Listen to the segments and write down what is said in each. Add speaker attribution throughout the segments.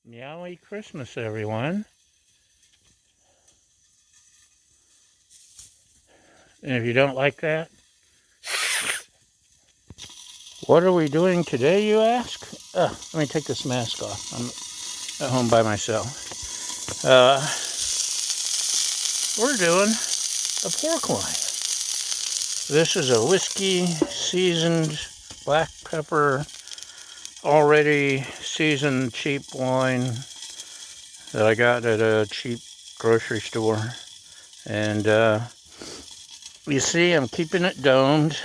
Speaker 1: Meowy Christmas, everyone. And if you don't like that, what are we doing today, you ask? Let me take this mask off. I'm at home by myself. We're doing a pork loin. This is a whiskey seasoned black pepper, already seasoned cheap loin that I got at a cheap grocery store. And you see, I'm keeping it domed.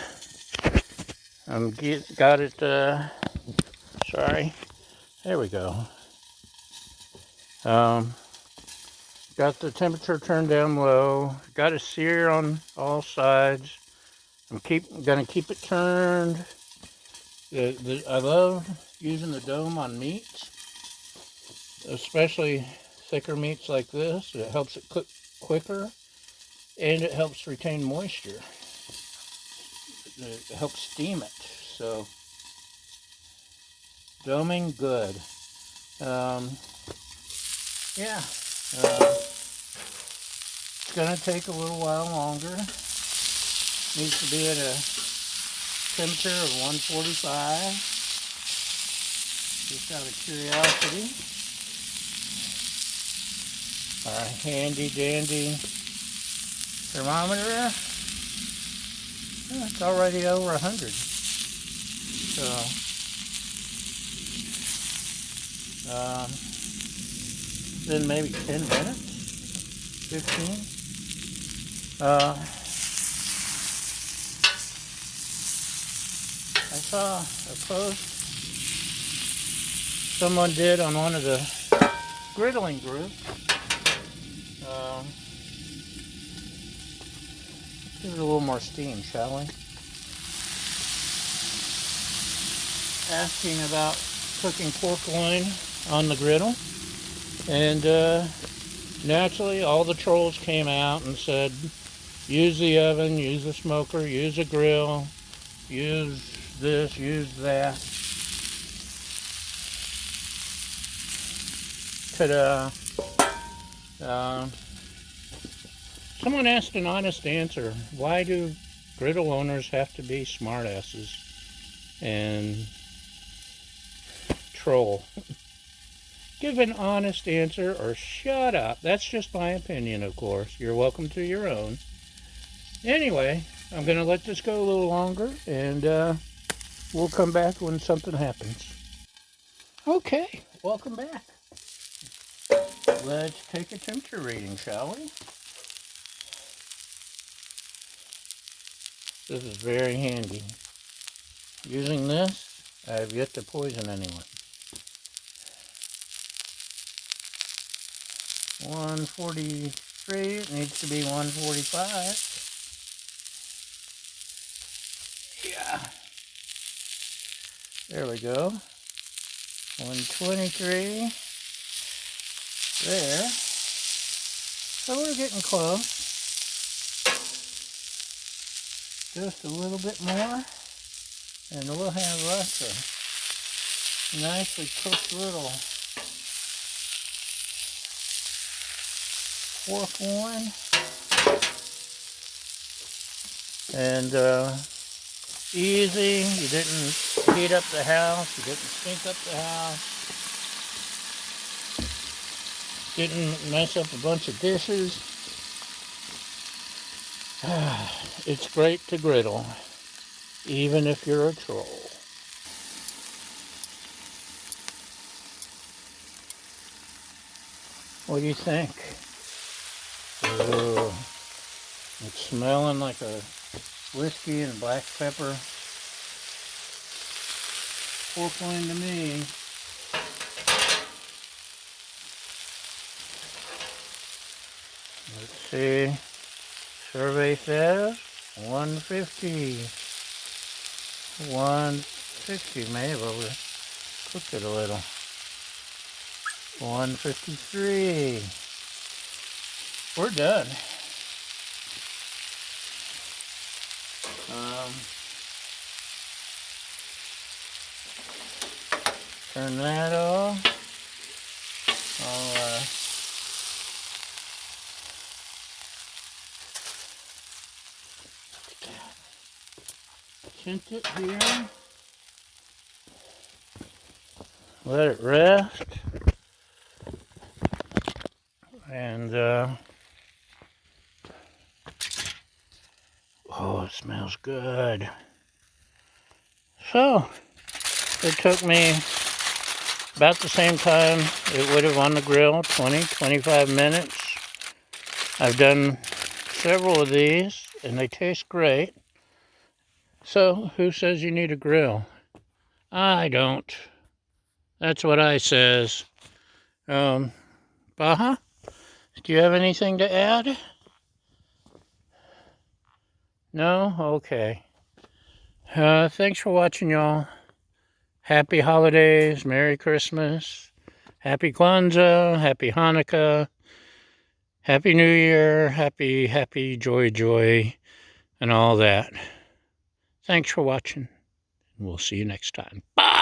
Speaker 1: Got it, sorry, there we go. Got the temperature turned down low. Got a sear on all sides. I'm gonna keep it turned. I love using the dome on meats, especially thicker meats like this. It helps it cook quicker, and it helps retain moisture. It helps steam it. So, doming good. Yeah. It's going to take a little while longer. Needs to be at a temperature of 145. Just out of curiosity. Our handy dandy thermometer. It's already over 100. So, then maybe 10 minutes, 15. I saw a post someone did on one of the griddling groups. Give it a little more steam, shall we? Asking about cooking pork loin on the griddle. And naturally, all the trolls came out and said, use the oven, use the smoker, use a grill, use this, use that. Ta-da. Someone asked an honest answer. Why do griddle owners have to be smartasses and troll? Give an honest answer or shut up. That's just my opinion, of course. You're welcome to your own. Anyway, I'm going to let this go a little longer, and we'll come back when something happens. Okay, welcome back. Let's take a temperature reading, shall we? This is very handy. Using this, I've yet to poison anyone. 143, it needs to be 145. Yeah. There we go. 123. There. So we're getting close. Just a little bit more, and we'll have us a nicely cooked little pork loin. And easy. You didn't heat up the house. You didn't stink up the house. Didn't mess up a bunch of dishes. It's great to griddle, even if you're a troll. What do you think? Ooh, it's smelling like a whiskey and black pepper pork loin to me. Let's see. Survey says 150. 160. May have overcooked it a little. 153. We're done. Turn that off. tint it here. Let it rest. And, oh, it smells good. So, it took me about the same time it would have on the grill, 20, 25 minutes. I've done several of these, and they taste great. So, who says you need a grill? I don't. That's what I says. Baha, do you have anything to add? No? Okay. Thanks for watching, y'all. Happy holidays, Merry Christmas, Happy Kwanzaa, Happy Hanukkah, Happy New Year, happy, joy, and all that. Thanks for watching, and we'll see you next time. Bye!